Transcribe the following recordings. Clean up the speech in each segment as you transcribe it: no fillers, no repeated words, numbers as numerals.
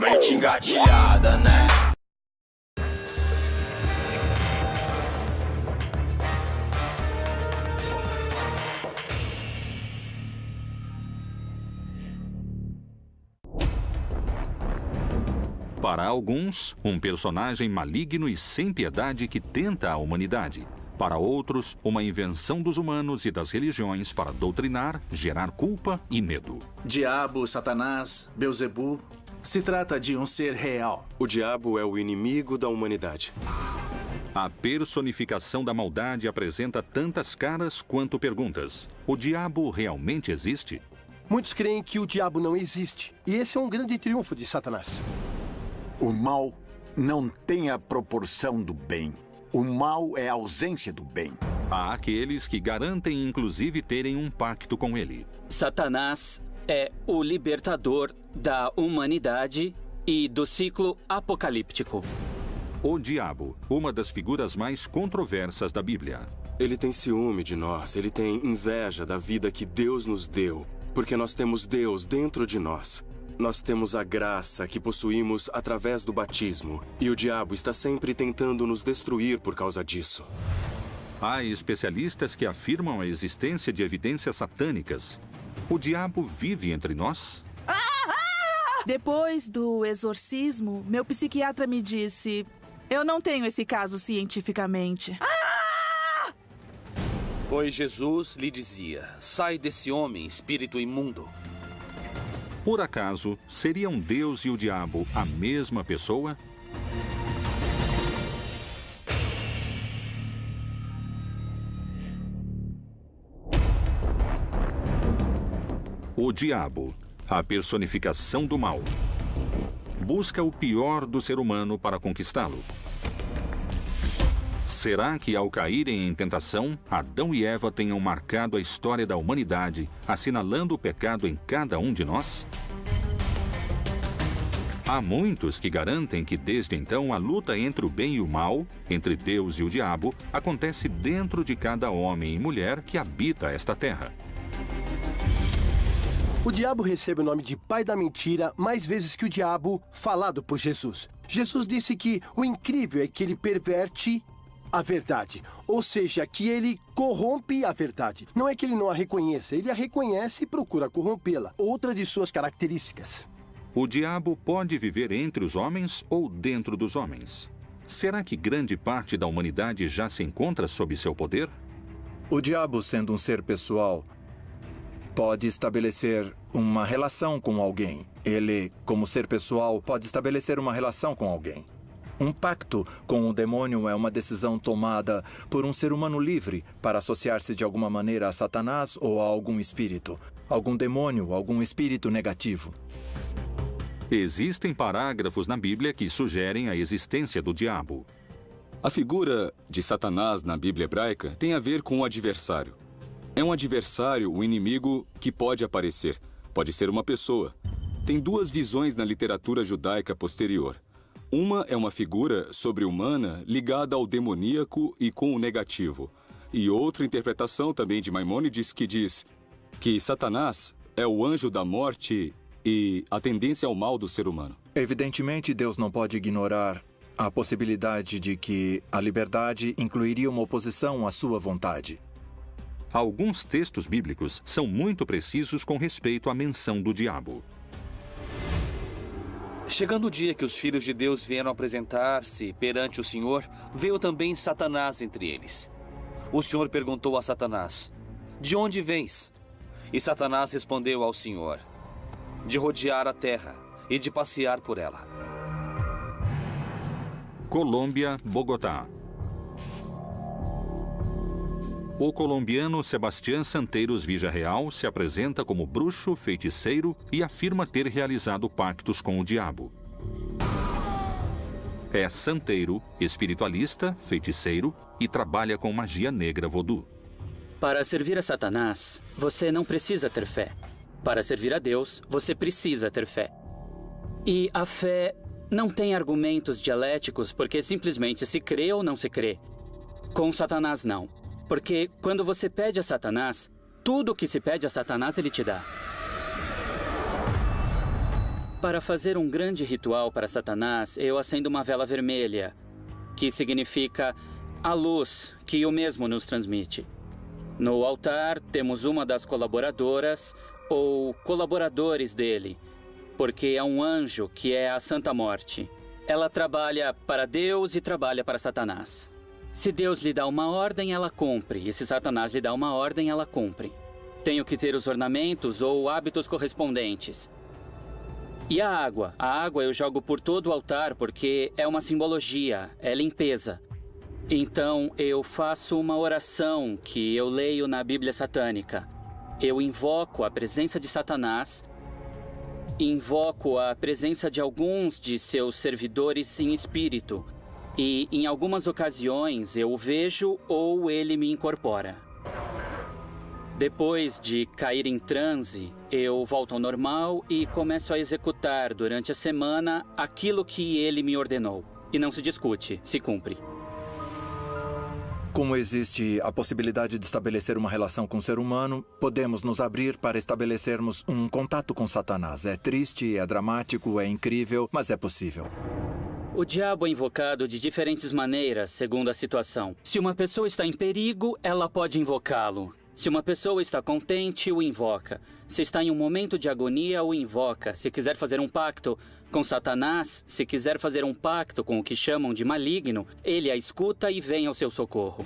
mente engatilhada, né? Para alguns, um personagem maligno e sem piedade que tenta a humanidade. Para outros, uma invenção dos humanos e das religiões para doutrinar, gerar culpa e medo. Diabo, Satanás, Beelzebu, se trata de um ser real. O diabo é o inimigo da humanidade. A personificação da maldade apresenta tantas caras quanto perguntas. O diabo realmente existe? Muitos creem que o diabo não existe. E esse é um grande triunfo de Satanás. O mal não tem a proporção do bem. O mal é a ausência do bem. Há aqueles que garantem inclusive terem um pacto com ele. Satanás é o libertador da humanidade e do ciclo apocalíptico. O diabo, uma das figuras mais controversas da Bíblia. Ele tem ciúme de nós, ele tem inveja da vida que Deus nos deu, porque nós temos Deus dentro de nós. Nós temos a graça que possuímos através do batismo, e o diabo está sempre tentando nos destruir por causa disso. Há especialistas que afirmam a existência de evidências satânicas. O diabo vive entre nós? Depois do exorcismo, meu psiquiatra me disse: eu não tenho esse caso cientificamente. Pois Jesus lhe dizia: sai desse homem, espírito imundo. Por acaso, seriam Deus e o diabo a mesma pessoa? O diabo, a personificação do mal, busca o pior do ser humano para conquistá-lo. Será que, ao caírem em tentação, Adão e Eva tenham marcado a história da humanidade, assinalando o pecado em cada um de nós? Há muitos que garantem que, desde então, a luta entre o bem e o mal, entre Deus e o diabo, acontece dentro de cada homem e mulher que habita esta terra. O diabo recebe o nome de pai da mentira mais vezes que o diabo falado por Jesus. Jesus disse que o incrível é que ele perverte a verdade, ou seja, que ele corrompe a verdade. Não é que ele não a reconheça, ele a reconhece e procura corrompê-la. Outra de suas características. O diabo pode viver entre os homens ou dentro dos homens. Será que grande parte da humanidade já se encontra sob seu poder? O diabo, sendo um ser pessoal, pode estabelecer uma relação com alguém. Ele, como ser pessoal, pode estabelecer uma relação com alguém. Um pacto com o demônio é uma decisão tomada por um ser humano livre para associar-se de alguma maneira a Satanás ou a algum espírito, algum demônio, algum espírito negativo. Existem parágrafos na Bíblia que sugerem a existência do diabo. A figura de Satanás na Bíblia hebraica tem a ver com o adversário. É um adversário, um inimigo que pode aparecer. Pode ser uma pessoa. Tem duas visões na literatura judaica posterior. Uma é uma figura sobre-humana ligada ao demoníaco e com o negativo. E outra interpretação também de Maimônides que diz que Satanás é o anjo da morte e a tendência ao mal do ser humano. Evidentemente, Deus não pode ignorar a possibilidade de que a liberdade incluiria uma oposição à sua vontade. Alguns textos bíblicos são muito precisos com respeito à menção do diabo. Chegando o dia que os filhos de Deus vieram apresentar-se perante o Senhor, veio também Satanás entre eles. O Senhor perguntou a Satanás: de onde vens? E Satanás respondeu ao Senhor: de rodear a terra e de passear por ela. Colômbia, Bogotá. O colombiano Sebastián Santeiros Villarreal se apresenta como bruxo, feiticeiro e afirma ter realizado pactos com o diabo. É santeiro, espiritualista, feiticeiro e trabalha com magia negra vodú. Para servir a Satanás, você não precisa ter fé. Para servir a Deus, você precisa ter fé. E a fé não tem argumentos dialéticos porque simplesmente se crê ou não se crê. Com Satanás, não. Porque quando você pede a Satanás, tudo o que se pede a Satanás ele te dá. Para fazer um grande ritual para Satanás, eu acendo uma vela vermelha, que significa a luz que o mesmo nos transmite. No altar, temos uma das colaboradoras ou colaboradores dele, porque é um anjo que é a Santa Morte. Ela trabalha para Deus e trabalha para Satanás. Se Deus lhe dá uma ordem, ela cumpre. E se Satanás lhe dá uma ordem, ela cumpre. Tenho que ter os ornamentos ou hábitos correspondentes. E a água? A água eu jogo por todo o altar porque é uma simbologia, é limpeza. Então eu faço uma oração que eu leio na Bíblia satânica. Eu invoco a presença de Satanás, invoco a presença de alguns de seus servidores em espírito. E em algumas ocasiões eu o vejo ou ele me incorpora. Depois de cair em transe, eu volto ao normal e começo a executar durante a semana aquilo que ele me ordenou. E não se discute, se cumpre. Como existe a possibilidade de estabelecer uma relação com o ser humano, podemos nos abrir para estabelecermos um contato com Satanás. É triste, é dramático, é incrível, mas é possível. O diabo é invocado de diferentes maneiras, segundo a situação. Se uma pessoa está em perigo, ela pode invocá-lo. Se uma pessoa está contente, o invoca. Se está em um momento de agonia, o invoca. Se quiser fazer um pacto com Satanás, se quiser fazer um pacto com o que chamam de maligno, ele a escuta e vem ao seu socorro.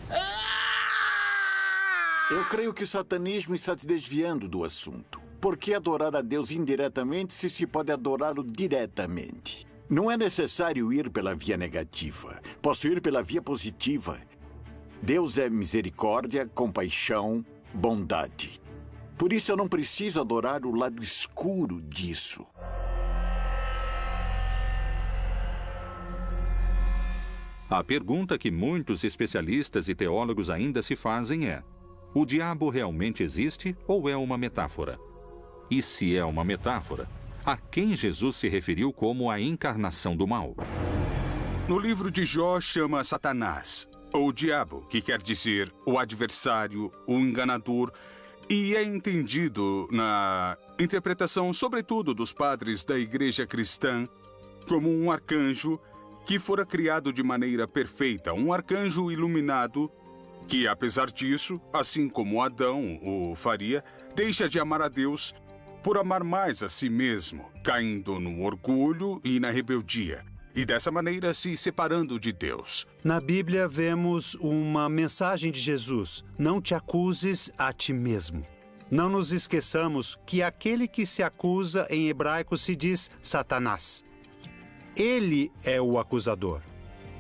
Eu creio que o satanismo está te desviando do assunto. Por que adorar a Deus indiretamente se pode adorá-lo diretamente? Não é necessário ir pela via negativa. Posso ir pela via positiva. Deus é misericórdia, compaixão, bondade. Por isso eu não preciso adorar o lado escuro disso. A pergunta que muitos especialistas e teólogos ainda se fazem é: o diabo realmente existe ou é uma metáfora? E se é uma metáfora, a quem Jesus se referiu como a encarnação do mal? No livro de Jó chama Satanás, ou diabo, que quer dizer o adversário, o enganador, e é entendido na interpretação, sobretudo dos padres da igreja cristã, como um arcanjo que fora criado de maneira perfeita, um arcanjo iluminado que, apesar disso, assim como Adão o faria, deixa de amar a Deus por amar mais a si mesmo, caindo no orgulho e na rebeldia, e dessa maneira se separando de Deus. Na Bíblia vemos uma mensagem de Jesus: não te acuses a ti mesmo. Não nos esqueçamos que aquele que se acusa em hebraico se diz Satanás. Ele é o acusador.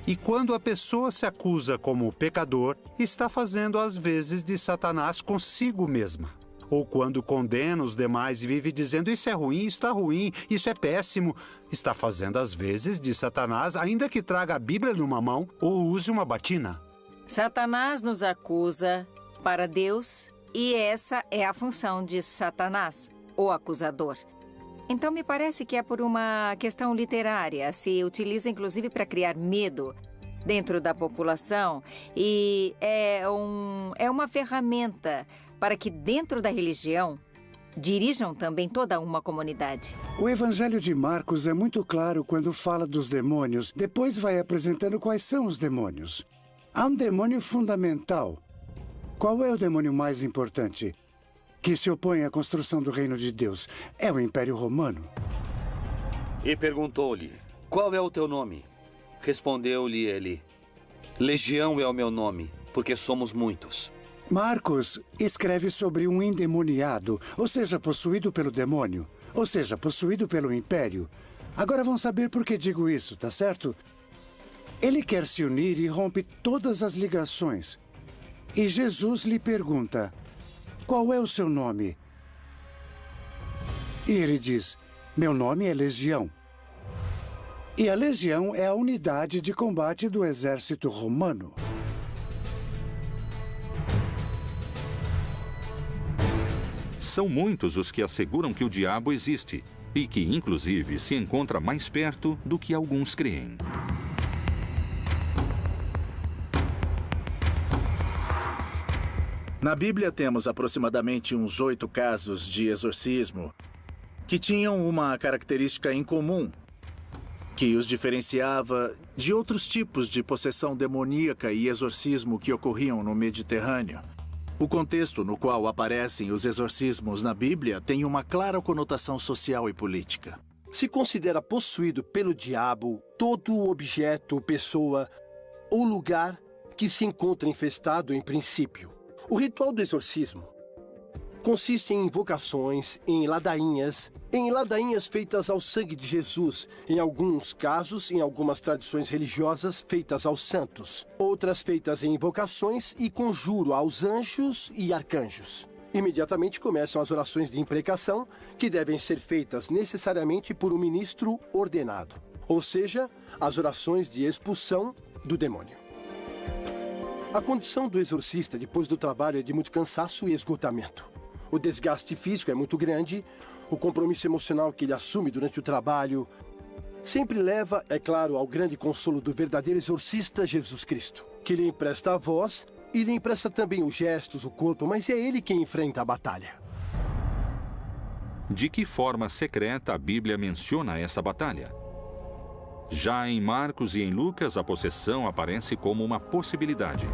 E quando a pessoa se acusa como pecador, está fazendo às vezes de Satanás consigo mesma. Ou quando condena os demais e vive dizendo isso é ruim, isso está ruim, isso é péssimo, está fazendo às vezes de Satanás, ainda que traga a Bíblia numa mão ou use uma batina. Satanás nos acusa para Deus e essa é a função de Satanás, o acusador. Então me parece que é por uma questão literária, se utiliza inclusive para criar medo dentro da população e é uma ferramenta para que dentro da religião dirijam também toda uma comunidade. O Evangelho de Marcos é muito claro quando fala dos demônios, depois vai apresentando quais são os demônios. Há um demônio fundamental. Qual é o demônio mais importante? Que se opõe à construção do reino de Deus. É o Império Romano. E perguntou-lhe: qual é o teu nome? Respondeu-lhe ele: Legião é o meu nome, porque somos muitos. Marcos escreve sobre um endemoniado, ou seja, possuído pelo demônio, ou seja, possuído pelo império. Agora vão saber por que digo isso, tá certo? Ele quer se unir e rompe todas as ligações. E Jesus lhe pergunta: qual é o seu nome? E ele diz: meu nome é Legião. E a Legião é a unidade de combate do exército romano. São muitos os que asseguram que o diabo existe e que, inclusive, se encontra mais perto do que alguns creem. Na Bíblia temos aproximadamente uns 8 casos de exorcismo que tinham uma característica em comum, que os diferenciava de outros tipos de possessão demoníaca e exorcismo que ocorriam no Mediterrâneo. O contexto no qual aparecem os exorcismos na Bíblia tem uma clara conotação social e política. Se considera possuído pelo diabo todo objeto, pessoa ou lugar que se encontra infestado em princípio. O ritual do exorcismo consiste em invocações, em ladainhas feitas ao sangue de Jesus, em alguns casos, em algumas tradições religiosas, feitas aos santos, outras feitas em invocações e conjuro aos anjos e arcanjos. Imediatamente começam as orações de imprecação, que devem ser feitas necessariamente por um ministro ordenado, ou seja, as orações de expulsão do demônio. A condição do exorcista depois do trabalho é de muito cansaço e esgotamento. O desgaste físico é muito grande, o compromisso emocional que ele assume durante o trabalho sempre leva, é claro, ao grande consolo do verdadeiro exorcista Jesus Cristo, que lhe empresta a voz e lhe empresta também os gestos, o corpo, mas é ele quem enfrenta a batalha. De que forma secreta a Bíblia menciona essa batalha? Já em Marcos e em Lucas, a possessão aparece como uma possibilidade.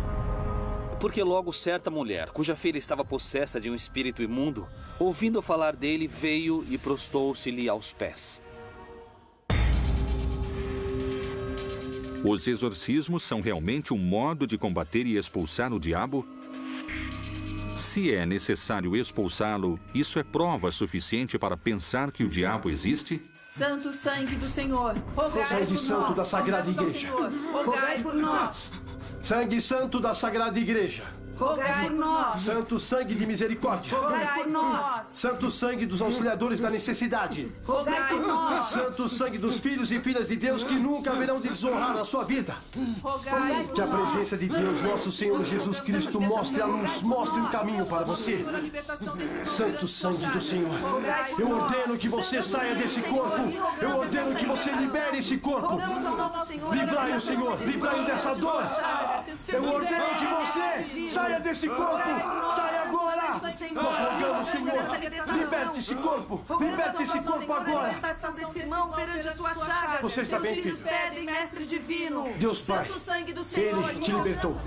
Porque logo certa mulher, cuja filha estava possessa de um espírito imundo, ouvindo falar dele, veio e prostou-se-lhe aos pés. Os exorcismos são realmente um modo de combater e expulsar o diabo? Se é necessário expulsá-lo, isso é prova suficiente para pensar que o diabo existe? Santo sangue do Senhor, rogai Sangue por santo nós. da Sagrada Igreja. Senhor, rogai por nós. Sangue santo da Sagrada Igreja. Rogai por nós. Santo sangue de misericórdia. Rogai por nós. Santo sangue dos auxiliadores da necessidade. Rogai por nós. Santo sangue dos filhos e filhas de Deus que nunca haverão de desonrar a sua vida. Rogai por Que a nós. presença de Deus, nosso Senhor Jesus Cristo, mostre a luz, mostre o caminho para você. Santo sangue do Senhor, eu ordeno que você saia desse corpo. Eu ordeno que você libere esse corpo. Livrai-o, Senhor, livrai-o dessa dor. Eu ordeno que você saia desse corpo. Saia agora. Nós rogamos, Senhor, liberte esse corpo. Liberte esse corpo agora. Você está bem, filho? Deus Pai, Ele te libertou.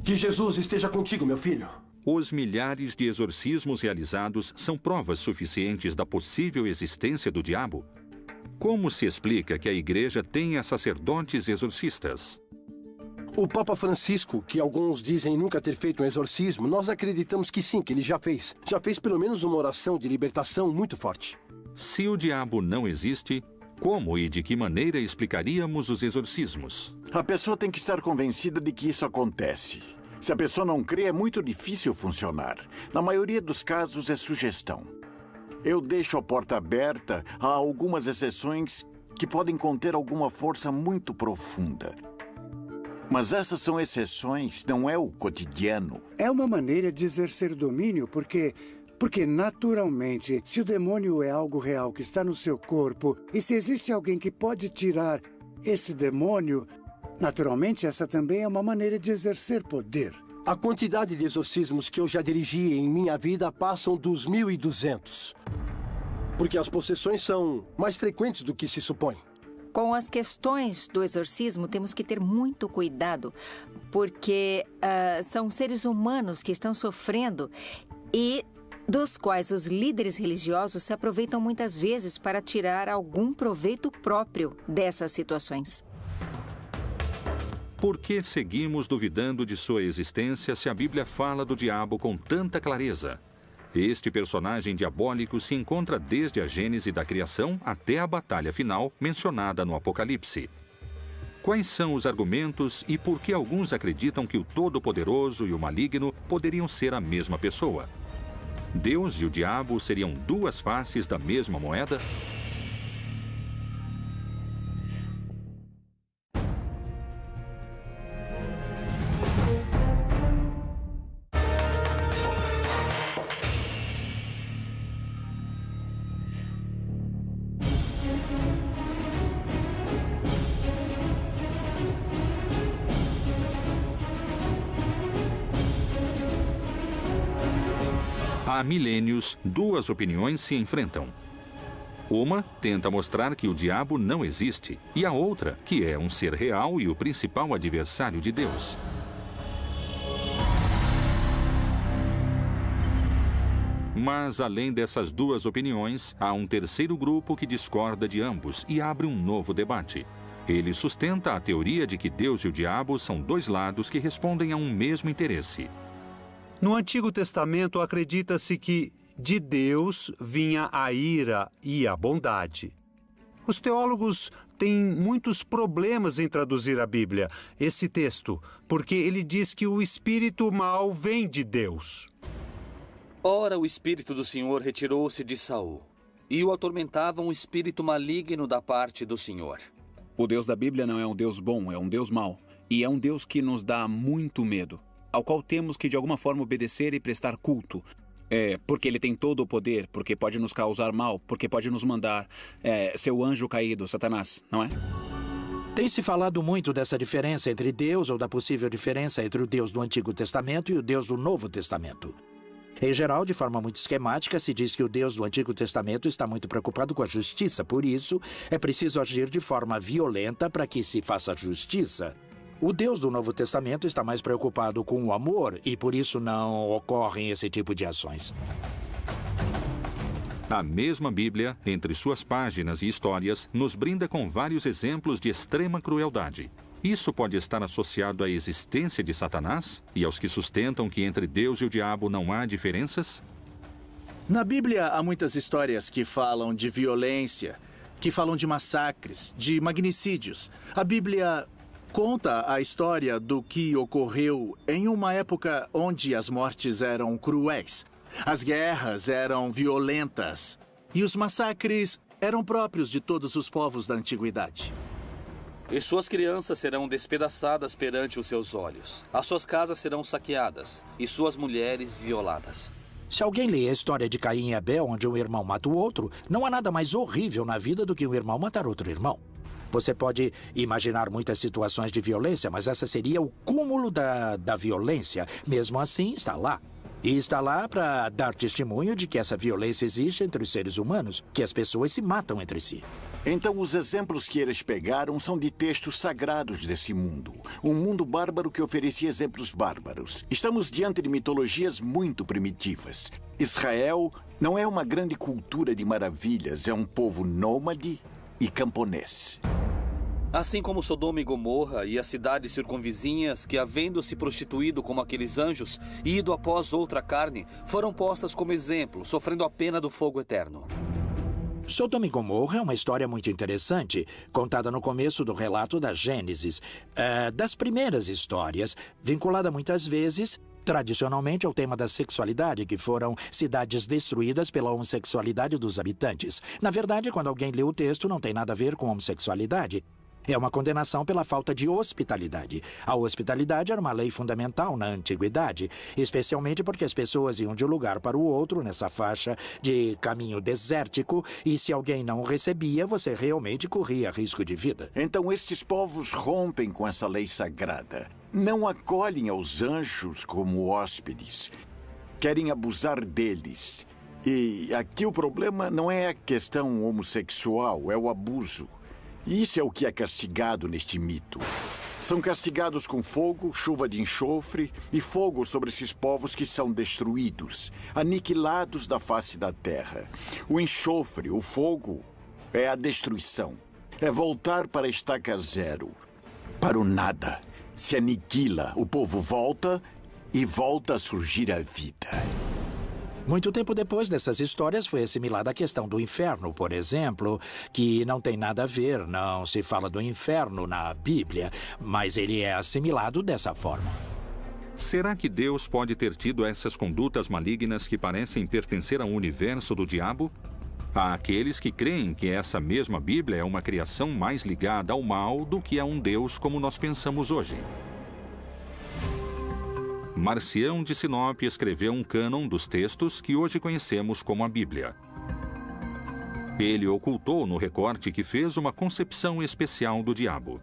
Que Jesus esteja contigo, meu filho. Os milhares de exorcismos realizados são provas suficientes da possível existência do diabo? Como se explica que a Igreja tenha sacerdotes exorcistas? O Papa Francisco, que alguns dizem nunca ter feito um exorcismo, nós acreditamos que sim, que ele já fez. Já fez pelo menos uma oração de libertação muito forte. Se o diabo não existe, como e de que maneira explicaríamos os exorcismos? A pessoa tem que estar convencida de que isso acontece. Se a pessoa não crê, é muito difícil funcionar. Na maioria dos casos, é sugestão. Eu deixo a porta aberta a algumas exceções que podem conter alguma força muito profunda. Mas essas são exceções, não é o cotidiano. É uma maneira de exercer domínio, porque naturalmente, se o demônio é algo real que está no seu corpo, e se existe alguém que pode tirar esse demônio, naturalmente essa também é uma maneira de exercer poder. A quantidade de exorcismos que eu já dirigi em minha vida passam dos 1.200. Porque as possessões são mais frequentes do que se supõe. Com as questões do exorcismo, temos que ter muito cuidado, porque são seres humanos que estão sofrendo e dos quais os líderes religiosos se aproveitam muitas vezes para tirar algum proveito próprio dessas situações. Por que seguimos duvidando de sua existência se a Bíblia fala do diabo com tanta clareza? Este personagem diabólico se encontra desde a gênese da criação até a batalha final mencionada no Apocalipse. Quais são os argumentos e por que alguns acreditam que o Todo-Poderoso e o Maligno poderiam ser a mesma pessoa? Deus e o diabo seriam duas faces da mesma moeda? Há milênios, duas opiniões se enfrentam. Uma tenta mostrar que o diabo não existe, e a outra que é um ser real e o principal adversário de Deus. Mas, além dessas duas opiniões, há um terceiro grupo que discorda de ambos e abre um novo debate. Ele sustenta a teoria de que Deus e o diabo são dois lados que respondem a um mesmo interesse. No Antigo Testamento, acredita-se que de Deus vinha a ira e a bondade. Os teólogos têm muitos problemas em traduzir a Bíblia, esse texto, porque ele diz que o espírito mau vem de Deus. Ora, o espírito do Senhor retirou-se de Saul, e o atormentava um espírito maligno da parte do Senhor. O Deus da Bíblia não é um Deus bom, é um Deus mau. E é um Deus que nos dá muito medo, ao qual temos que de alguma forma obedecer e prestar culto. Porque ele tem todo o poder, porque pode nos causar mal, porque pode nos mandar seu anjo caído, Satanás, não é? Tem se falado muito dessa diferença entre Deus, ou da possível diferença entre o Deus do Antigo Testamento e o Deus do Novo Testamento. Em geral, de forma muito esquemática, se diz que o Deus do Antigo Testamento está muito preocupado com a justiça. Por isso, é preciso agir de forma violenta para que se faça justiça. O Deus do Novo Testamento está mais preocupado com o amor e, por isso, não ocorrem esse tipo de ações. A mesma Bíblia, entre suas páginas e histórias, nos brinda com vários exemplos de extrema crueldade. Isso pode estar associado à existência de Satanás e aos que sustentam que entre Deus e o diabo não há diferenças? Na Bíblia há muitas histórias que falam de violência, que falam de massacres, de magnicídios. A Bíblia conta a história do que ocorreu em uma época onde as mortes eram cruéis, as guerras eram violentas e os massacres eram próprios de todos os povos da antiguidade. E suas crianças serão despedaçadas perante os seus olhos. As suas casas serão saqueadas e suas mulheres violadas. Se alguém lê a história de Caim e Abel, onde um irmão mata o outro, não há nada mais horrível na vida do que um irmão matar outro irmão. Você pode imaginar muitas situações de violência, mas essa seria o cúmulo da violência. Mesmo assim, está lá. E está lá para dar testemunho de que essa violência existe entre os seres humanos, que as pessoas se matam entre si. Então, os exemplos que eles pegaram são de textos sagrados desse mundo. Um mundo bárbaro que oferecia exemplos bárbaros. Estamos diante de mitologias muito primitivas. Israel não é uma grande cultura de maravilhas, é um povo nômade e camponês. Assim como Sodoma e Gomorra e as cidades circunvizinhas que, havendo se prostituído como aqueles anjos e ido após outra carne, foram postas como exemplo, sofrendo a pena do fogo eterno. Sodoma e Gomorra é uma história muito interessante, contada no começo do relato da Gênesis, das primeiras histórias, vinculada muitas vezes, tradicionalmente, ao tema da sexualidade, que foram cidades destruídas pela homossexualidade dos habitantes. Na verdade, quando alguém lê o texto, não tem nada a ver com homossexualidade. É uma condenação pela falta de hospitalidade. A hospitalidade era uma lei fundamental na antiguidade, especialmente porque as pessoas iam de um lugar para o outro nessa faixa de caminho desértico e se alguém não o recebia, você realmente corria risco de vida. Então estes povos rompem com essa lei sagrada. Não acolhem aos anjos como hóspedes. Querem abusar deles. E aqui o problema não é a questão homossexual, é o abuso. E isso é o que é castigado neste mito. São castigados com fogo, chuva de enxofre e fogo sobre esses povos que são destruídos, aniquilados da face da terra. O enxofre, o fogo, é a destruição. É voltar para a estaca zero, para o nada. Se aniquila, o povo volta e volta a surgir a vida. Muito tempo depois dessas histórias foi assimilada a questão do inferno, por exemplo, que não tem nada a ver, não se fala do inferno na Bíblia, mas ele é assimilado dessa forma. Será que Deus pode ter tido essas condutas malignas que parecem pertencer ao universo do diabo? Há aqueles que creem que essa mesma Bíblia é uma criação mais ligada ao mal do que a um Deus como nós pensamos hoje. Marcião de Sinop escreveu um cânon dos textos que hoje conhecemos como a Bíblia. Ele ocultou no recorte que fez uma concepção especial do diabo.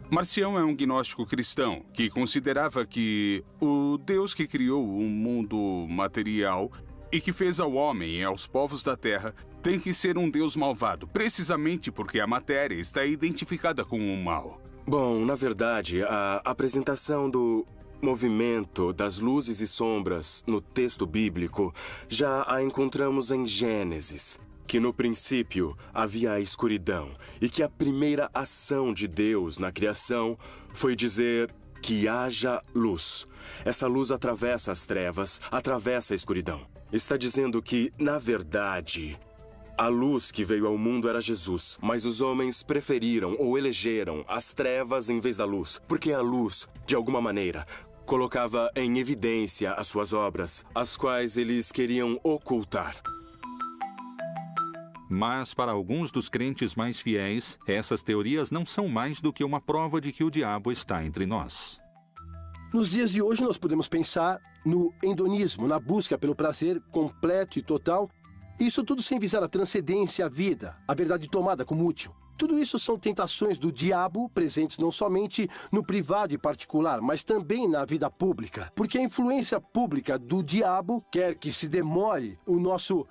Marcião é um gnóstico cristão que considerava que o Deus que criou o mundo material e que fez ao homem e aos povos da terra, tem que ser um Deus malvado, precisamente porque a matéria está identificada com o mal. Bom, na verdade, a apresentação do movimento das luzes e sombras no texto bíblico já a encontramos em Gênesis, que no princípio havia a escuridão e que a primeira ação de Deus na criação foi dizer que haja luz. Essa luz atravessa as trevas, atravessa a escuridão. Está dizendo que, na verdade, a luz que veio ao mundo era Jesus, mas os homens preferiram ou elegeram as trevas em vez da luz, porque a luz, de alguma maneira, colocava em evidência as suas obras, as quais eles queriam ocultar. Mas, para alguns dos crentes mais fiéis, essas teorias não são mais do que uma prova de que o diabo está entre nós. Nos dias de hoje, nós podemos pensar no hedonismo, na busca pelo prazer completo e total. Isso tudo sem visar a transcendência, a vida, a verdade tomada como útil. Tudo isso são tentações do diabo, presentes não somente no privado e particular, mas também na vida pública. Porque a influência pública do diabo quer que se demore o nosso,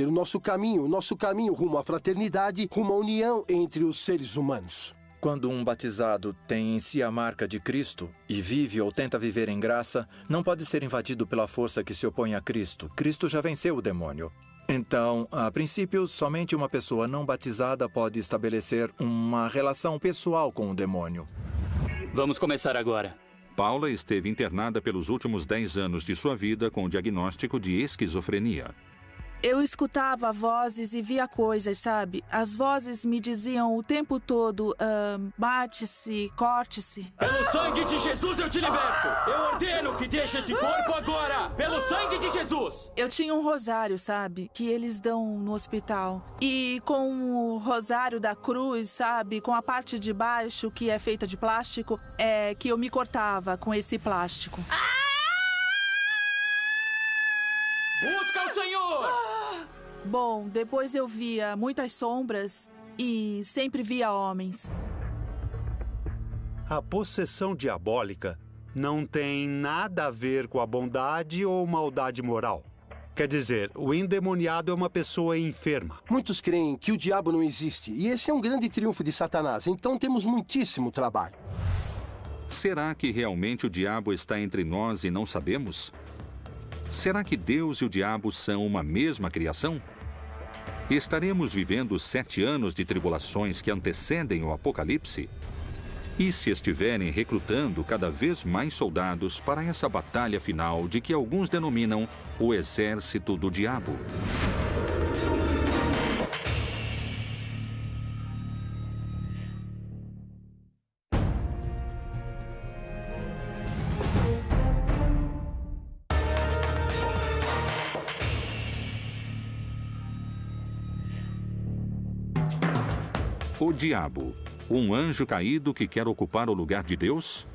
o nosso caminho rumo à fraternidade, rumo à união entre os seres humanos. Quando um batizado tem em si a marca de Cristo e vive ou tenta viver em graça, não pode ser invadido pela força que se opõe a Cristo. Cristo já venceu o demônio. Então, a princípio, somente uma pessoa não batizada pode estabelecer uma relação pessoal com o demônio. Vamos começar agora. Paula esteve internada pelos últimos 10 anos de sua vida com o diagnóstico de esquizofrenia. Eu escutava vozes e via coisas, sabe? As vozes me diziam o tempo todo, mate-se, corte-se. Pelo sangue de Jesus eu te liberto! Eu ordeno que deixe esse corpo agora! Pelo sangue de Jesus! Eu tinha um rosário, sabe? Que eles dão no hospital. E com o rosário da cruz, sabe? Com a parte de baixo, que é feita de plástico, é que eu me cortava com esse plástico. Busca o Senhor! Bom, depois eu via muitas sombras e sempre via homens. A possessão diabólica não tem nada a ver com a bondade ou maldade moral. Quer dizer, o endemoniado é uma pessoa enferma. Muitos creem que o diabo não existe, e esse é um grande triunfo de Satanás, então temos muitíssimo trabalho. Será que realmente o diabo está entre nós e não sabemos? Será que Deus e o diabo são uma mesma criação? Estaremos vivendo 7 anos de tribulações que antecedem o Apocalipse? E se estiverem recrutando cada vez mais soldados para essa batalha final de que alguns denominam o exército do diabo? O diabo, um anjo caído que quer ocupar o lugar de Deus?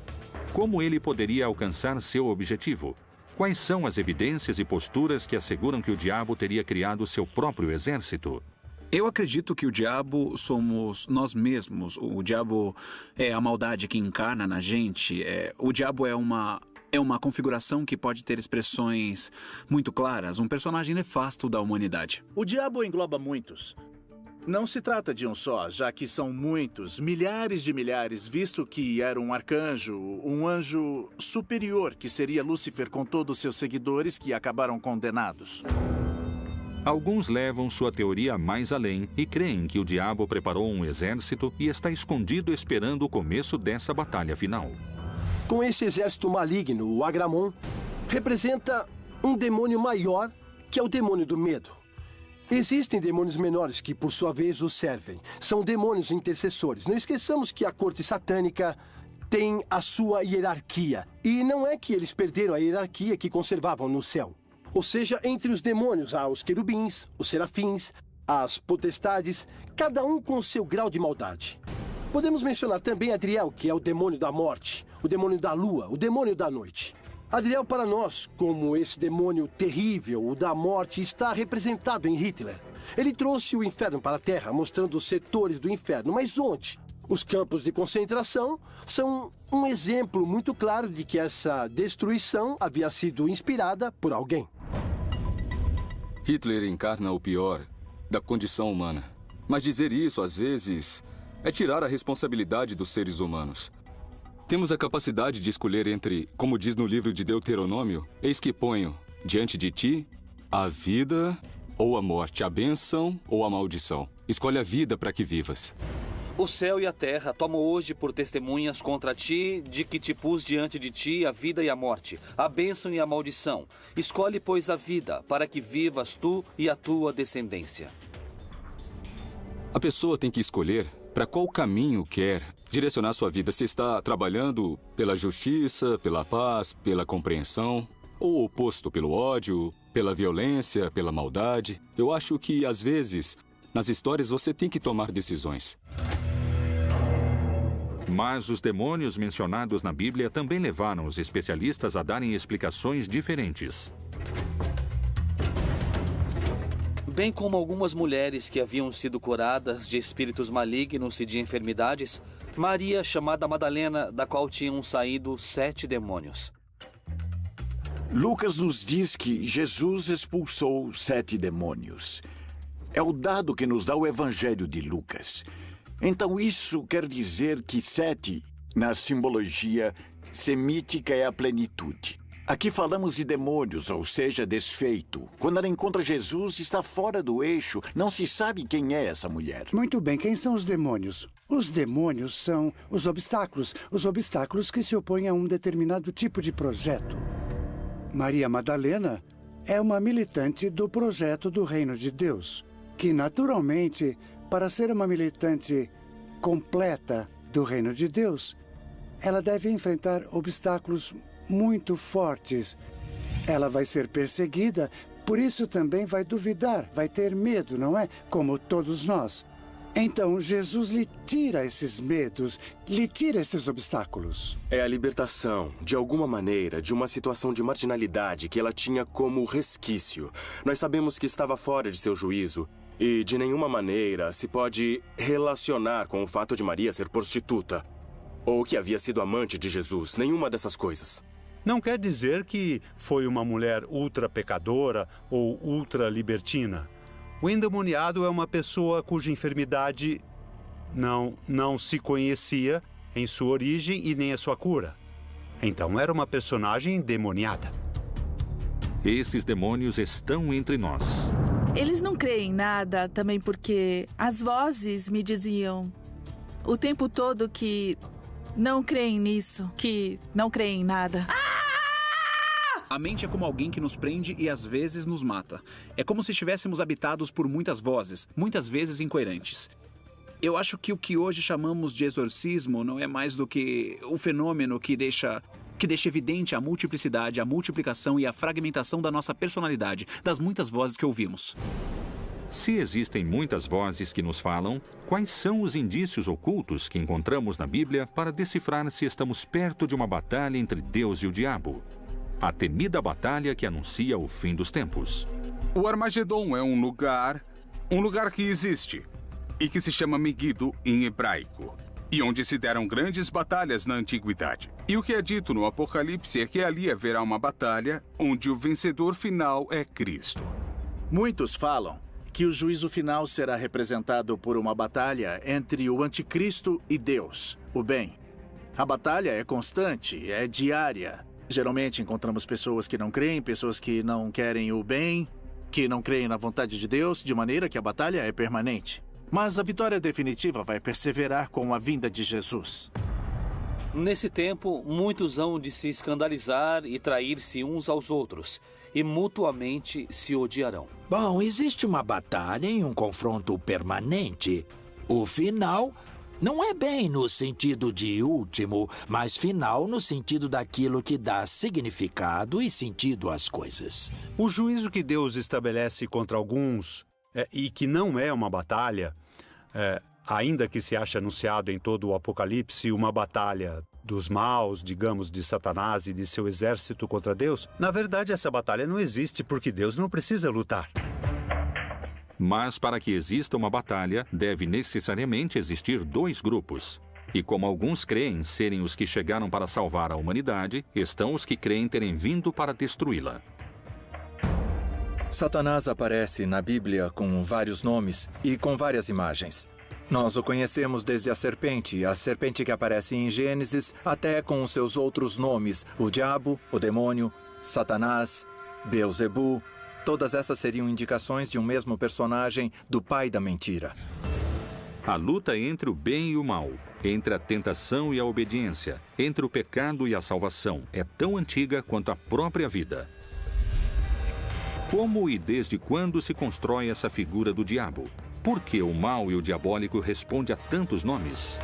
Como ele poderia alcançar seu objetivo? Quais são as evidências e posturas que asseguram que o diabo teria criado seu próprio exército? Eu acredito que o diabo somos nós mesmos. O diabo é a maldade que encarna na gente. O diabo é uma configuração que pode ter expressões muito claras. Um personagem nefasto da humanidade. O diabo engloba muitos. Não se trata de um só, já que são muitos, milhares de milhares, visto que era um arcanjo, um anjo superior, que seria Lúcifer com todos os seus seguidores que acabaram condenados. Alguns levam sua teoria mais além e creem que o diabo preparou um exército e está escondido esperando o começo dessa batalha final. Com esse exército maligno, o Agramon representa um demônio maior, que é o demônio do medo. Existem demônios menores que, por sua vez, os servem. São demônios intercessores. Não esqueçamos que a corte satânica tem a sua hierarquia. E não é que eles perderam a hierarquia que conservavam no céu. Ou seja, entre os demônios há os querubins, os serafins, as potestades, cada um com seu grau de maldade. Podemos mencionar também Adriel, que é o demônio da morte, o demônio da lua, o demônio da noite. Adriel, para nós, como esse demônio terrível, o da morte, está representado em Hitler. Ele trouxe o inferno para a Terra, mostrando os setores do inferno. Mas onde? Os campos de concentração são um exemplo muito claro de que essa destruição havia sido inspirada por alguém. Hitler encarna o pior da condição humana. Mas dizer isso, às vezes, é tirar a responsabilidade dos seres humanos. Temos a capacidade de escolher entre, como diz no livro de Deuteronômio, eis que ponho diante de ti a vida ou a morte, a bênção ou a maldição. Escolhe a vida para que vivas. O céu e a terra tomam hoje por testemunhas contra ti, de que te pus diante de ti a vida e a morte, a bênção e a maldição. Escolhe, pois, a vida, para que vivas tu e a tua descendência. A pessoa tem que escolher para qual caminho quer direcionar sua vida. Se está trabalhando pela justiça, pela paz, pela compreensão, ou oposto pelo ódio, pela violência, pela maldade. Eu acho que, às vezes, nas histórias você tem que tomar decisões. Mas os demônios mencionados na Bíblia também levaram os especialistas a darem explicações diferentes. Bem como algumas mulheres que haviam sido curadas de espíritos malignos e de enfermidades, Maria, chamada Madalena, da qual tinham saído 7 demônios. Lucas nos diz que Jesus expulsou 7 demônios. É o dado que nos dá o Evangelho de Lucas. Então isso quer dizer que 7, na simbologia semítica, é a plenitude. Aqui falamos de demônios, ou seja, desfeito. Quando ela encontra Jesus, está fora do eixo. Não se sabe quem é essa mulher. Muito bem, quem são os demônios? Os demônios são os obstáculos que se opõem a um determinado tipo de projeto. Maria Madalena é uma militante do projeto do Reino de Deus, que naturalmente, para ser uma militante completa do Reino de Deus, ela deve enfrentar obstáculos muito fortes. Ela vai ser perseguida, por isso também vai duvidar, vai ter medo, não é? Como todos nós. Então, Jesus lhe tira esses medos, lhe tira esses obstáculos. É a libertação, de alguma maneira, de uma situação de marginalidade que ela tinha como resquício. Nós sabemos que estava fora de seu juízo e, de nenhuma maneira, se pode relacionar com o fato de Maria ser prostituta ou que havia sido amante de Jesus. Nenhuma dessas coisas. Não quer dizer que foi uma mulher ultra pecadora ou ultra libertina. O endemoniado é uma pessoa cuja enfermidade não se conhecia em sua origem e nem a sua cura. Então era uma personagem endemoniada. Esses demônios estão entre nós. Eles não creem em nada também porque as vozes me diziam o tempo todo que não creem nisso, que não creem em nada. A mente é como alguém que nos prende e às vezes nos mata. É como se estivéssemos habitados por muitas vozes, muitas vezes incoerentes. Eu acho que o que hoje chamamos de exorcismo não é mais do que o fenômeno que deixa evidente a multiplicidade, a multiplicação e a fragmentação da nossa personalidade, das muitas vozes que ouvimos. Se existem muitas vozes que nos falam, quais são os indícios ocultos que encontramos na Bíblia para decifrar se estamos perto de uma batalha entre Deus e o diabo? A temida batalha que anuncia o fim dos tempos. O Armagedon é um lugar que existe e que se chama Meguido em hebraico, e onde se deram grandes batalhas na antiguidade. E o que é dito no Apocalipse é que ali haverá uma batalha onde o vencedor final é Cristo. Muitos falam que o juízo final será representado por uma batalha entre o anticristo e Deus, o bem. A batalha é constante, é diária. Geralmente encontramos pessoas que não creem, pessoas que não querem o bem, que não creem na vontade de Deus, de maneira que a batalha é permanente. Mas a vitória definitiva vai perseverar com a vinda de Jesus. Nesse tempo, muitos hão de se escandalizar e trair-se uns aos outros, e mutuamente se odiarão. Bom, existe uma batalha e um confronto permanente. O final não é bem no sentido de último, mas final no sentido daquilo que dá significado e sentido às coisas. O juízo que Deus estabelece contra alguns, e que não é uma batalha, ainda que se ache anunciado em todo o Apocalipse uma batalha dos maus, digamos, de Satanás e de seu exército contra Deus, na verdade essa batalha não existe porque Deus não precisa lutar. Mas para que exista uma batalha, deve necessariamente existir 2 grupos. E como alguns creem serem os que chegaram para salvar a humanidade, estão os que creem terem vindo para destruí-la. Satanás aparece na Bíblia com vários nomes e com várias imagens. Nós o conhecemos desde a serpente que aparece em Gênesis, até com os seus outros nomes, o diabo, o demônio, Satanás, Beelzebu. Todas essas seriam indicações de um mesmo personagem do pai da mentira. A luta entre o bem e o mal, entre a tentação e a obediência, entre o pecado e a salvação, é tão antiga quanto a própria vida. Como e desde quando se constrói essa figura do diabo? Por que o mal e o diabólico respondem a tantos nomes?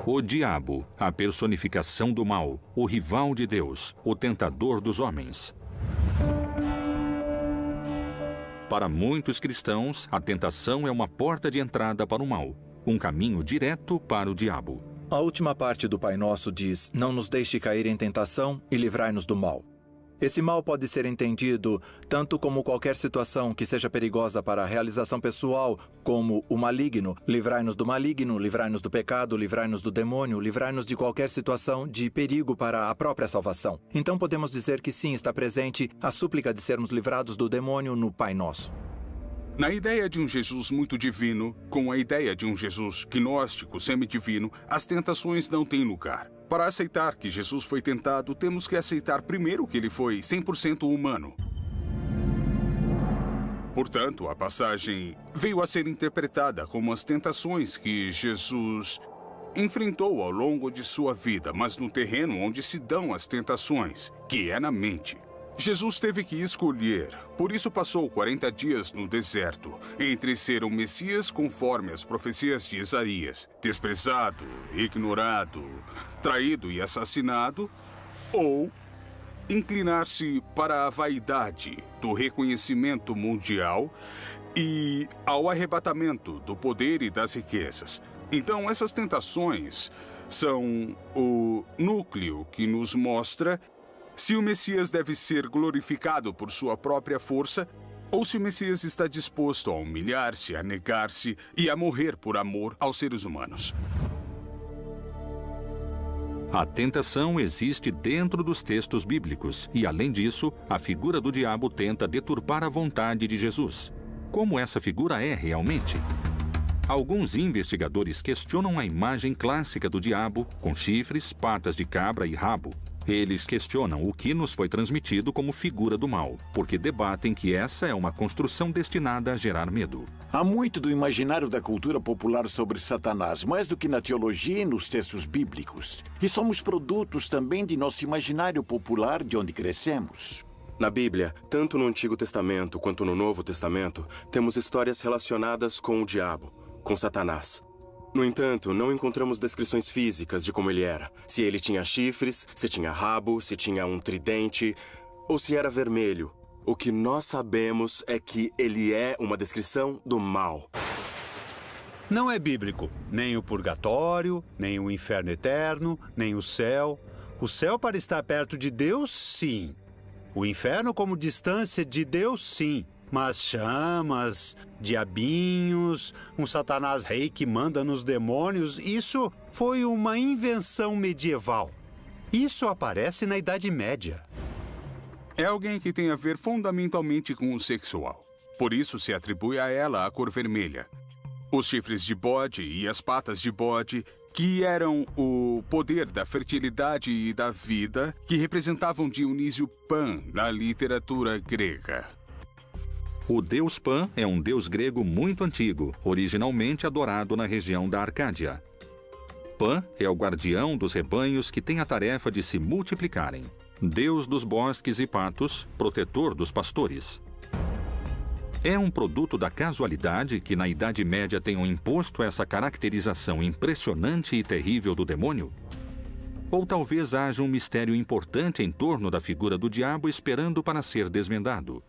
O diabo, a personificação do mal, o rival de Deus, o tentador dos homens. Para muitos cristãos, a tentação é uma porta de entrada para o mal, um caminho direto para o diabo. A última parte do Pai Nosso diz: não nos deixe cair em tentação e livrai-nos do mal. Esse mal pode ser entendido tanto como qualquer situação que seja perigosa para a realização pessoal, como o maligno. Livrai-nos do maligno, livrai-nos do pecado, livrai-nos do demônio, livrai-nos de qualquer situação de perigo para a própria salvação. Então podemos dizer que sim, está presente a súplica de sermos livrados do demônio no Pai Nosso. Na ideia de um Jesus muito divino, com a ideia de um Jesus gnóstico semidivino, as tentações não têm lugar. Para aceitar que Jesus foi tentado, temos que aceitar primeiro que ele foi 100% humano. Portanto, a passagem veio a ser interpretada como as tentações que Jesus enfrentou ao longo de sua vida, mas no terreno onde se dão as tentações, que é na mente. Jesus teve que escolher, por isso passou 40 dias no deserto, entre ser o Messias conforme as profecias de Isaías, desprezado, ignorado, traído e assassinado, ou inclinar-se para a vaidade do reconhecimento mundial e ao arrebatamento do poder e das riquezas. Então, essas tentações são o núcleo que nos mostra se o Messias deve ser glorificado por sua própria força ou se o Messias está disposto a humilhar-se, a negar-se e a morrer por amor aos seres humanos. A tentação existe dentro dos textos bíblicos e, além disso, a figura do diabo tenta deturpar a vontade de Jesus. Como essa figura é realmente? Alguns investigadores questionam a imagem clássica do diabo, com chifres, patas de cabra e rabo. Eles questionam o que nos foi transmitido como figura do mal, porque debatem que essa é uma construção destinada a gerar medo. Há muito do imaginário da cultura popular sobre Satanás, mais do que na teologia e nos textos bíblicos. E somos produtos também de nosso imaginário popular de onde crescemos. Na Bíblia, tanto no Antigo Testamento quanto no Novo Testamento, temos histórias relacionadas com o diabo, com Satanás. No entanto, não encontramos descrições físicas de como ele era. Se ele tinha chifres, se tinha rabo, se tinha um tridente, ou se era vermelho. O que nós sabemos é que ele é uma descrição do mal. Não é bíblico. Nem o purgatório, nem o inferno eterno, nem o céu. O céu para estar perto de Deus, sim. O inferno como distância de Deus, sim. Mas chamas, diabinhos, um Satanás rei que manda nos demônios, isso foi uma invenção medieval. Isso aparece na Idade Média. É alguém que tem a ver fundamentalmente com o sexual. Por isso se atribui a ela a cor vermelha. Os chifres de bode e as patas de bode, que eram o poder da fertilidade e da vida, que representavam Dionísio Pan na literatura grega. O deus Pan é um deus grego muito antigo, originalmente adorado na região da Arcádia. Pan é o guardião dos rebanhos que tem a tarefa de se multiplicarem. Deus dos bosques e patos, protetor dos pastores. É um produto da casualidade que na Idade Média tenham imposto essa caracterização impressionante e terrível do demônio? Ou talvez haja um mistério importante em torno da figura do diabo esperando para ser desvendado?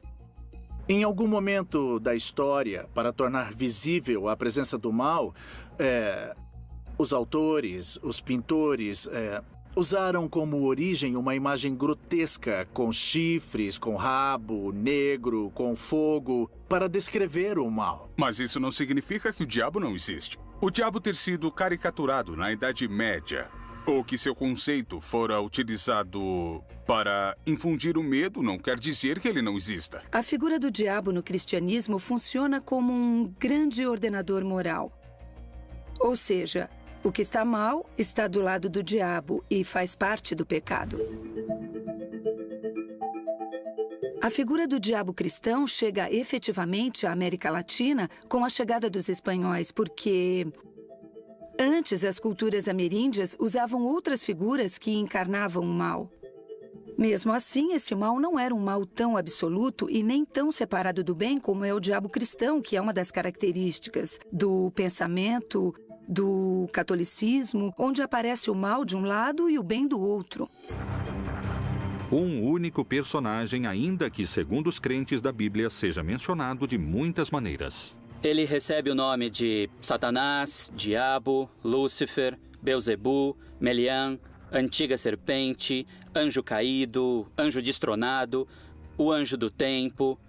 Em algum momento da história, para tornar visível a presença do mal, os autores, os pintores, usaram como origem uma imagem grotesca, com chifres, com rabo, negro, com fogo, para descrever o mal. Mas isso não significa que o diabo não existe. O diabo ter sido caricaturado na Idade Média, ou que seu conceito fora utilizado para infundir o medo, não quer dizer que ele não exista. A figura do diabo no cristianismo funciona como um grande ordenador moral. Ou seja, o que está mal está do lado do diabo e faz parte do pecado. A figura do diabo cristão chega efetivamente à América Latina com a chegada dos espanhóis, porque antes as culturas ameríndias usavam outras figuras que encarnavam o mal. Mesmo assim, esse mal não era um mal tão absoluto e nem tão separado do bem como é o diabo cristão, que é uma das características do pensamento do catolicismo, onde aparece o mal de um lado e o bem do outro. Um único personagem, ainda que, segundo os crentes da Bíblia, seja mencionado de muitas maneiras. Ele recebe o nome de Satanás, Diabo, Lúcifer, Belzebu, Melian, Antiga Serpente, Anjo Caído, Anjo Destronado, o Anjo do Tempo.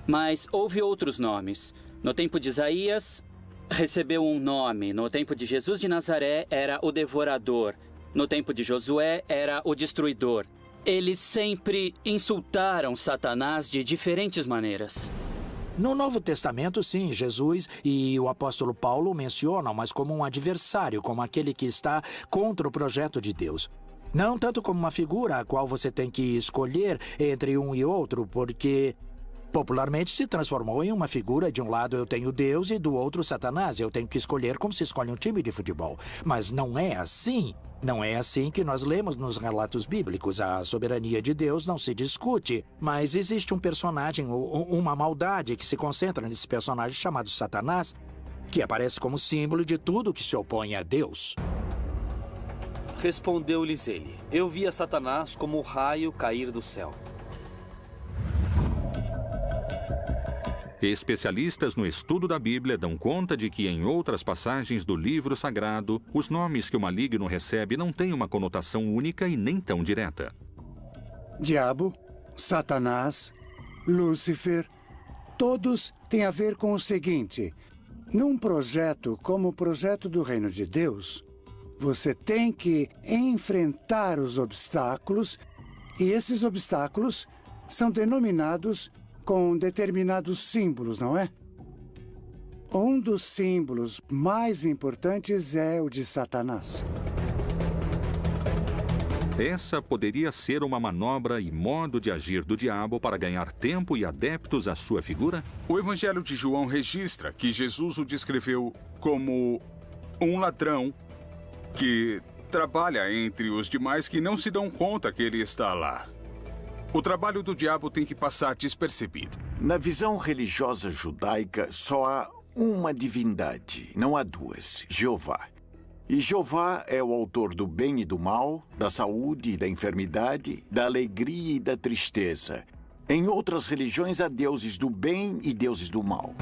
Mas houve outros nomes. No tempo de Isaías, recebeu um nome. No tempo de Jesus de Nazaré, era o Devorador. No tempo de Josué, era o Destruidor. Eles sempre insultaram Satanás de diferentes maneiras. No Novo Testamento, sim, Jesus e o apóstolo Paulo mencionam, mas como um adversário, como aquele que está contra o projeto de Deus. Não tanto como uma figura a qual você tem que escolher entre um e outro, porque popularmente se transformou em uma figura. De um lado eu tenho Deus e do outro Satanás. Eu tenho que escolher como se escolhe um time de futebol. Mas não é assim. Não é assim que nós lemos nos relatos bíblicos. A soberania de Deus não se discute, mas existe um personagem, uma maldade que se concentra nesse personagem chamado Satanás, que aparece como símbolo de tudo que se opõe a Deus. Respondeu-lhes ele: eu via Satanás como o raio cair do céu. Especialistas no estudo da Bíblia dão conta de que, em outras passagens do livro sagrado, os nomes que o maligno recebe não têm uma conotação única e nem tão direta. Diabo, Satanás, Lúcifer, todos têm a ver com o seguinte: num projeto como o projeto do Reino de Deus, você tem que enfrentar os obstáculos, e esses obstáculos são denominados com determinados símbolos, não é? Um dos símbolos mais importantes é o de Satanás. Essa poderia ser uma manobra e modo de agir do diabo para ganhar tempo e adeptos à sua figura? O Evangelho de João registra que Jesus o descreveu como um ladrão que trabalha entre os demais que não se dão conta que ele está lá. O trabalho do diabo tem que passar despercebido. Na visão religiosa judaica, só há uma divindade, não há duas: Jeová. E Jeová é o autor do bem e do mal, da saúde e da enfermidade, da alegria e da tristeza. Em outras religiões há deuses do bem e deuses do mal.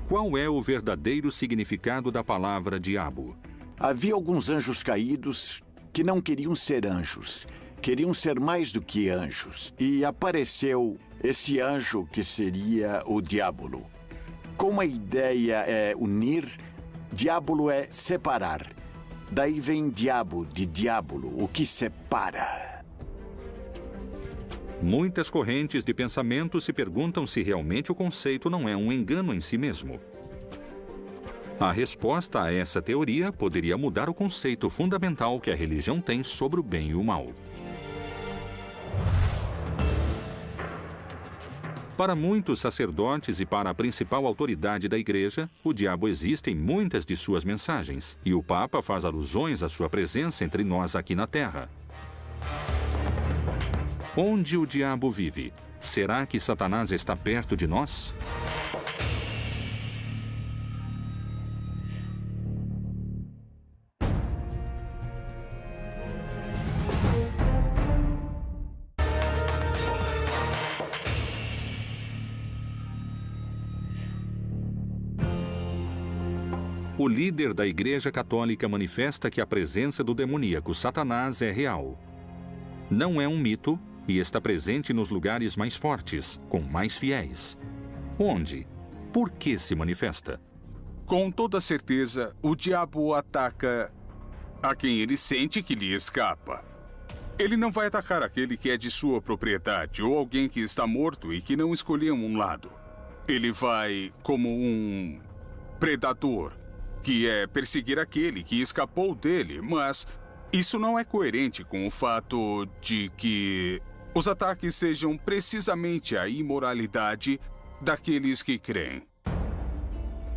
Qual é o verdadeiro significado da palavra diabo? Havia alguns anjos caídos que não queriam ser anjos. Queriam ser mais do que anjos. E apareceu esse anjo que seria o diabo. Como a ideia é unir, diabo é separar. Daí vem diabo, de diabolo, o que separa. Muitas correntes de pensamento se perguntam se realmente o conceito não é um engano em si mesmo. A resposta a essa teoria poderia mudar o conceito fundamental que a religião tem sobre o bem e o mal. Para muitos sacerdotes e para a principal autoridade da Igreja, o diabo existe em muitas de suas mensagens, e o Papa faz alusões à sua presença entre nós aqui na Terra. Onde o diabo vive? Será que Satanás está perto de nós? O líder da Igreja Católica manifesta que a presença do demoníaco Satanás é real. Não é um mito e está presente nos lugares mais fortes, com mais fiéis. Onde? Por que se manifesta? Com toda certeza, o diabo ataca a quem ele sente que lhe escapa. Ele não vai atacar aquele que é de sua propriedade ou alguém que está morto e que não escolheu um lado. Ele vai como um predador, que é perseguir aquele que escapou dele, mas isso não é coerente com o fato de que os ataques sejam precisamente a imoralidade daqueles que creem.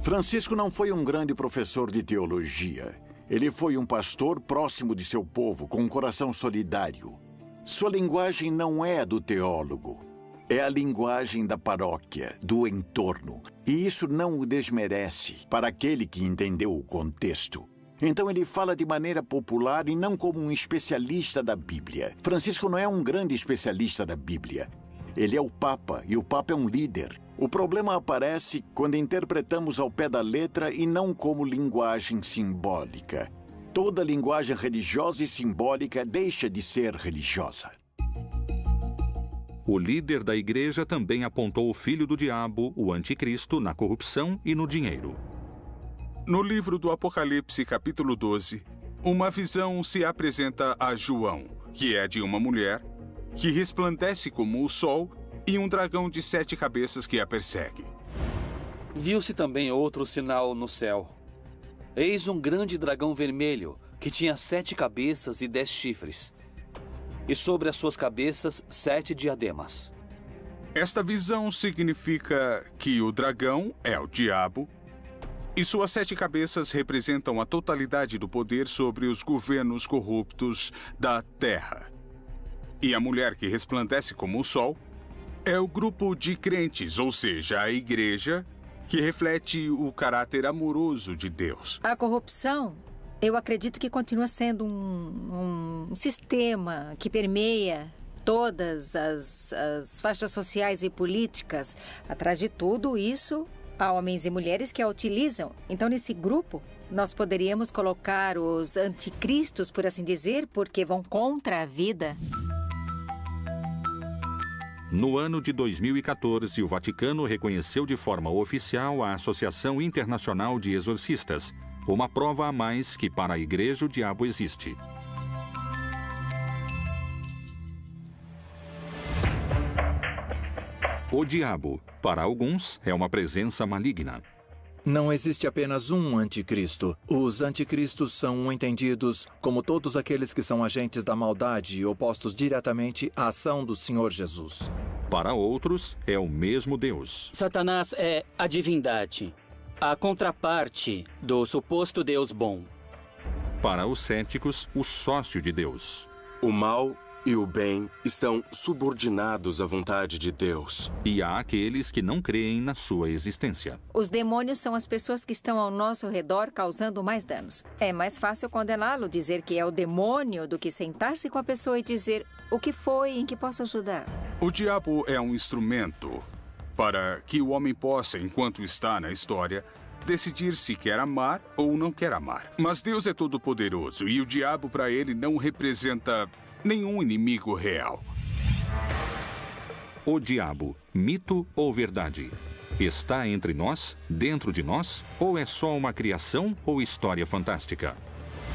Francisco não foi um grande professor de teologia. Ele foi um pastor próximo de seu povo, com um coração solidário. Sua linguagem não é a do teólogo. É a linguagem da paróquia, do entorno. E isso não o desmerece para aquele que entendeu o contexto. Então ele fala de maneira popular e não como um especialista da Bíblia. Francisco não é um grande especialista da Bíblia. Ele é o Papa, e o Papa é um líder. O problema aparece quando interpretamos ao pé da letra e não como linguagem simbólica. Toda linguagem religiosa e simbólica deixa de ser religiosa. O líder da igreja também apontou o filho do diabo, o anticristo, na corrupção e no dinheiro. No livro do Apocalipse, capítulo 12, uma visão se apresenta a João, que é de uma mulher que resplandece como o sol e um dragão de 7 cabeças que a persegue. Viu-se também outro sinal no céu. Eis um grande dragão vermelho, que tinha 7 cabeças e 10 chifres. E sobre as suas cabeças 7 diademas. Esta visão significa que o dragão é o diabo e suas 7 cabeças representam a totalidade do poder sobre os governos corruptos da terra. E a mulher que resplandece como o sol é o grupo de crentes, ou seja, a igreja, que reflete o caráter amoroso de Deus. A corrupção, eu acredito que continua sendo um sistema que permeia todas as faixas sociais e políticas. Atrás de tudo isso, há homens e mulheres que a utilizam. Então, nesse grupo, nós poderíamos colocar os anticristos, por assim dizer, porque vão contra a vida. No ano de 2014, o Vaticano reconheceu de forma oficial a Associação Internacional de Exorcistas, uma prova a mais que para a Igreja o diabo existe. O diabo, para alguns, é uma presença maligna. Não existe apenas um anticristo. Os anticristos são entendidos como todos aqueles que são agentes da maldade e opostos diretamente à ação do Senhor Jesus. Para outros, é o mesmo Deus. Satanás é a divindade, a contraparte do suposto Deus bom. Para os céticos, o sócio de Deus. O mal e o bem estão subordinados à vontade de Deus. E há aqueles que não creem na sua existência. Os demônios são as pessoas que estão ao nosso redor causando mais danos. É mais fácil condená-lo, dizer que é o demônio, do que sentar-se com a pessoa e dizer o que foi, em que posso ajudar. O diabo é um instrumento para que o homem possa, enquanto está na história, decidir se quer amar ou não quer amar. Mas Deus é todo-poderoso e o diabo, para ele, não representa nenhum inimigo real. O diabo, mito ou verdade? Está entre nós, dentro de nós, ou é só uma criação ou história fantástica?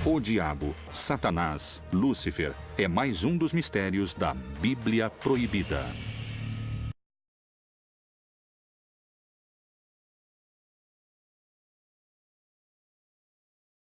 O diabo, Satanás, Lúcifer, é mais um dos mistérios da Bíblia Proibida.